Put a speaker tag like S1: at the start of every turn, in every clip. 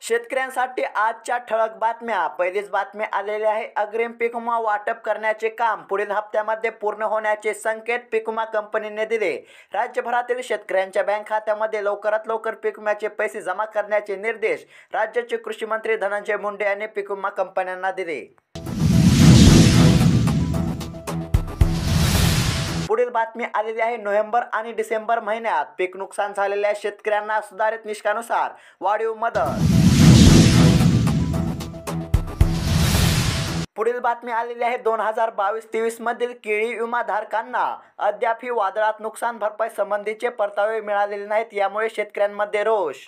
S1: शेतकऱ्यांसाठी आजच्या ठळक बातम्या। पहिलीच बातमी आलेली आहे। अग्रिम पीक विमा वाटप करण्याचे काम पुढील हप्त्यामध्ये पूर्ण होण्याचे संकेत पीक विमा कंपनीने दिले। राज्यभरातील शेतकऱ्यांच्या बँक खात्यामध्ये लवकरात लवकर पीक विम्याचे पैसे जमा करण्याचे निर्देश राज्याचे कृषी मंत्री धनंजय मुंडे यांनी पीक विमा कंपन्यांना दिले। पुढील बातमी आलेली आहे। नोव्हेंबर आणि डिसेंबर महिन्यात पीक नुकसान झालेल्या शेतकऱ्यांना सुधारित निकषानुसार वाढीव मदत। पुढील बातमी आलेली आहे। 2022-23 मधील केळी विमाधारकांना अद्यापही वादळात नुकसान भरपाई संबंधीचे परतावे मिळालेले नाहीत, यामुळे शेतकऱ्यांमध्ये रोष।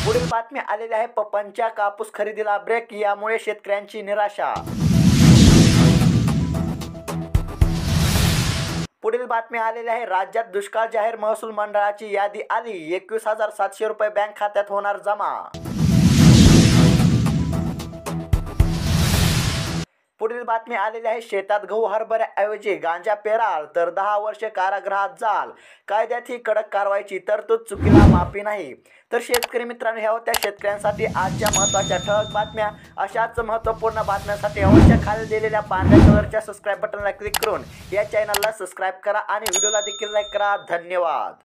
S1: पुढील बातमी आलेली आहे। पपनच्या कापूस खरेदीला ब्रेक, यामुळे शेतकऱ्यांची निराशा। पुढील बातमी आलेली आहे। राज्यात दुष्काळ जाहीर, महसूल मंडळाची यादी आली। 21,700 रुपये बँक खात्यात होणार जमा। पुढील बातमी आलेली आहे। शेतात गहू हरभऱ्याऐवजी गांजा पेराल तर 10 वर्षे कारागृहात जाल। कायद्यात ही कडक कारवाईची तरतूद, चुकीला माफी नाही। तर शेतकरी मित्रांनो, ह्या होत्या शेतकऱ्यांसाठी आजच्या महत्त्वाच्या ठळक बातम्या। अशाच महत्त्वपूर्ण बातम्यांसाठी अवश्य खाली दिलेल्या पांढऱ्या कलरच्या सबस्क्राईब बटनला क्लिक करून या चॅनलला सबस्क्राईब करा आणि व्हिडिओला देखील लाईक करा। धन्यवाद।